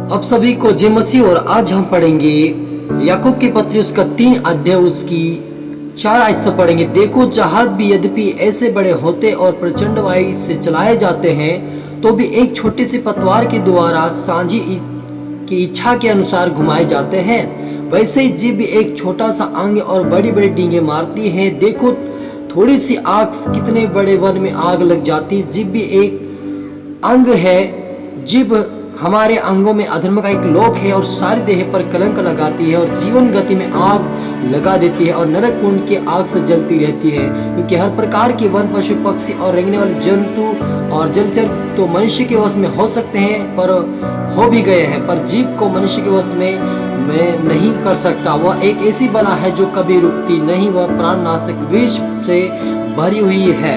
अब सभी को जय मसीह। और आज हम पढ़ेंगे याकूब की पत्री उसका 3 अध्याय उसकी 4 आयत से पढ़ेंगे। देखो, जहाज भी यद्यपि ऐसे बड़े होते और प्रचंड वायु से चलाए जाते हैं तो भी एक छोटी सी पतवार के द्वारा सांझी की इच्छा के अनुसार घुमाए जाते हैं, वैसे ही जीभ भी एक छोटा सा अंग और बड़ी बड़ी डींगे मारती है। देखो, थोड़ी सी आग कितने बड़े वन में आग लग जाती। जीभ भी एक अंग है। जीभ हमारे अंगों में अधर्म का एक लोक है और सारी देह पर कलंक लगाती है और जीवन गति में आग लगा देती है और नरक कुंड की आग से जलती रहती है। क्योंकि हर प्रकार के वन, पशु, पक्षी और रेंगने वाले जंतु और जलचर तो मनुष्य के वश में हो सकते हैं, पर हो भी गए हैं, पर जीभ को मनुष्य के वश में नहीं कर सकता। वह एक ऐसी बला है जो कभी रुकती नहीं, वह प्राणनाशक विष से भरी हुई है।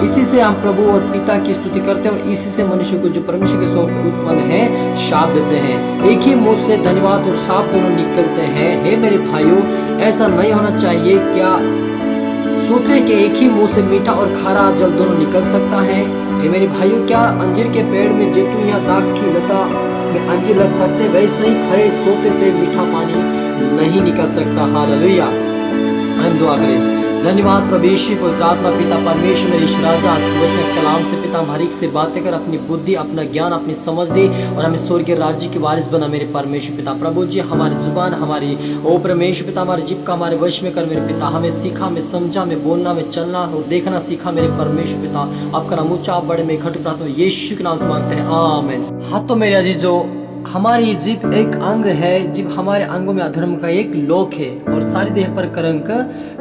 इसी से हम प्रभु और पिता की स्तुति करते हैं और इसी से मनुष्य को जो परमेश्वर के स्वरूप में उत्पन्न है शाप देते हैं। एक ही मुंह से धन्यवाद और शाप दोनों निकलते हैं। हे मेरे भाइयों, ऐसा नहीं होना चाहिए। क्या सोते के एक ही मुंह से मीठा और खारा जल दोनों निकल सकता है? हे मेरे भाइयों, क्या अंजीर के पेड़ में जैतून या दाख की लता में अंजीर लग सकते? वैसे ही खड़े सोते से मीठा पानी नहीं निकल सकता। हालेलुया। हम दुआ करें। धन्यवाद प्रभु यीशु, पवित्र आत्मा, पिता परमेश्वर, मेरे राजा, आपके कलाम से पिता हमारी से बातें कर, अपनी बुद्धि, अपना ज्ञान, अपनी समझ दे और हमें स्वर्ग के राज्य के वारिस बना मेरे परमेश्वर पिता। प्रभु जी, हमारी जुबान, हमारी ओ परमेश्वर पिता, हमारे जीभ का हमारे वश में कर मेरे पिता। हमें सीखा, हमें समझा, हमें बोलना, हमें चलना और देखना सीखा मेरे परमेश्वर पिता। आपका नाम ऊंचा बड़े में घट प्रार्थना यीशु के नाम से मांगते हैं, आमीन। हाँ तो मेरे अजीजों, हमारी जीभ एक अंग है। जीभ हमारे अंगों में अधर्म का एक लोक है और सारी देह पर कलंक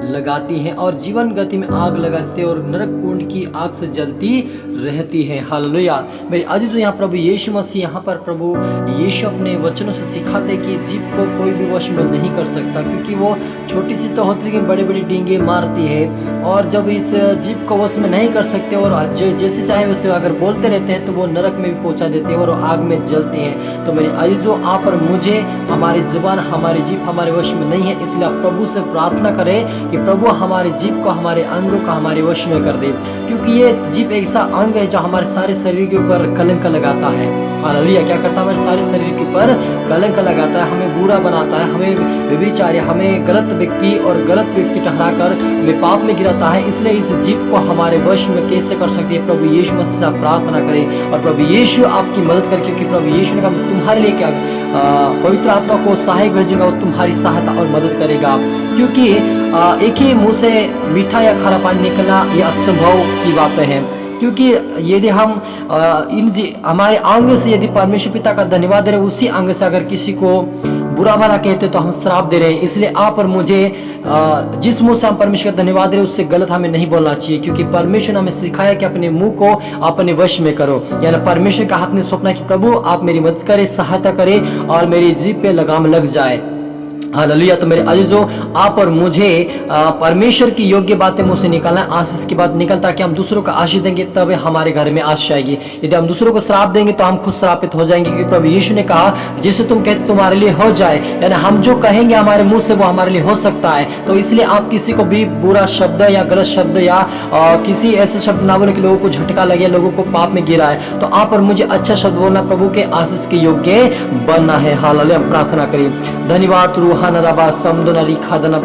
लगाती है और जीवन गति में आग लगाती है और नरक कुंड की आग से जलती रहती है। हालेलुया। मेरे अजीजों, यहाँ प्रभु यीशु मसीह, यहाँ पर प्रभु यीशु अपने वचनों से सिखाते कि जीभ को कोई भी वश में नहीं कर सकता, क्योंकि वो छोटी सी तो होती लेकिन बड़ी बड़ी डींगे मारती है। और जब इस जीभ को वश में नहीं कर सकते और जैसे चाहे वैसे अगर बोलते रहते हैं तो वो नरक में भी पहुंचा देते हैं और आग में जलती हैं। तो मेरे अजीजों, आप और मुझे हमारी जुबान, हमारी जीभ हमारे वश में नहीं है, इसलिए आप प्रभु से प्रार्थना करें कि प्रभु हमारी जीभ को, हमारे अंगों को हमारे वश में कर दे, क्योंकि ये जीभ ऐसा अंग है जो हमारे सारे शरीर के ऊपर कलंक लगाता है। हालेलुया। क्या करता है? हमारे सारे शरीर के ऊपर कलंक लगाता है, हमें बुरा बनाता है, हमें व्यभिचारी, हमें गलत व्यक्ति और गलत व्यक्ति ठहराकर हमें पाप में गिराता है। इसलिए इस जीभ को हमारे वश में कैसे कर सकते हैं? प्रभु यीशु मसीह से प्रार्थना करें और प्रभु यीशु आपकी मदद करे, क्योंकि प्रभु यीशु ने कहा तुम्हारे लिए क्या, पवित्र आत्मा को सहायक भेजूंगा, वो तुम्हारी सहायता और मदद करेगा। क्योंकि एक ही मुंह से मीठा या खारा पानी निकलना ये असंभव की बातें हैं। क्योंकि यदि हम हमारे अंग से यदि परमेश्वर पिता का धन्यवाद दे रहे, उसी अंग से अगर किसी को बुरा भला कहते तो हम श्राप दे रहे हैं। इसलिए आप और मुझे जिस मुंह से हम परमेश्वर का धन्यवाद दे रहे उससे गलत हमें नहीं बोलना चाहिए, क्योंकि परमेश्वर ने हमें सिखाया कि अपने मुंह को अपने वश में करो। यानी परमेश्वर का हाथ में सौंपना कि प्रभु आप मेरी मदद करें, सहायता करें और मेरी जीभ पे लगाम लग जाए। हालेलुया। तो मेरे अजीजों, आप और मुझे परमेश्वर की योग्य बातें मुंह से निकालना, आशीष की बात निकलता कि हम दूसरों को आशीष देंगे तब हमारे घर में आशीष आएगी। यदि हम दूसरों को श्राप देंगे तो हम खुद श्रापित हो जाएंगे, क्योंकि प्रभु यीशु ने कहा जिसे तुम कहते तुम्हारे लिए हो जाए। यानी हम जो कहेंगे हमारे मुंह से वो हमारे लिए हो सकता है। तो इसलिए आप किसी को भी बुरा शब्द या गलत शब्द या किसी ऐसे शब्द ना बोले कि लोगों को झटका लगे, लोगों को पाप में गिरा है। तो आप और मुझे अच्छा शब्द बोलना, प्रभु के आशीष के योग्य बनना है। हालेलुया। हम प्रार्थना करें। धन्यवाद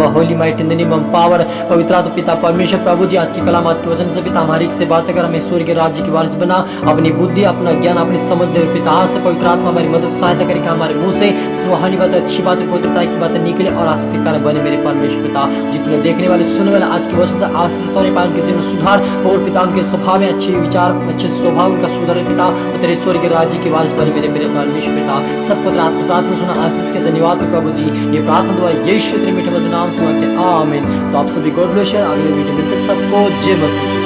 Holi might in the name of power. पवित्र आत्मा पिता परमेश्वर, प्रभु जी आज की कलाम, आज के वचन से पिता हमारी से बातें कर, हमें स्वर्ग के राज्य की वारिस बना। अपनी बुद्धि, अपना ज्ञान, अपनी समझ दे पिता। आज से पवित्र आत्मा हमारी मदद सहायता करके हमारे मुंह से सुहानी बातें, अच्छी बातें, पवित्रता की बातें निकले और आज से कारण बने मेरे परमेश्वर पिता। जितने देखने वाले, सुनने वाले आज के वचन से आशीष होने पाए, उनके जीवन में सुधार और पिता उनके स्वभाव में अच्छे विचार, अच्छे स्वभाव उनका सुधार पिता, और तेरे स्वर्ग के राज्य की वारिस बने मेरे परमेश्वर पिता। सबको प्रार्थना सुना, आशीष के धन्यवाद प्रभु जी। ये प्रार्थना दुआ यीशु तेरे मीठे मधुर नाम से मांगते हैं, आमीन। तो आप सभी गॉड ब्लेस। अगले वीडियो में सबको जय मसीह।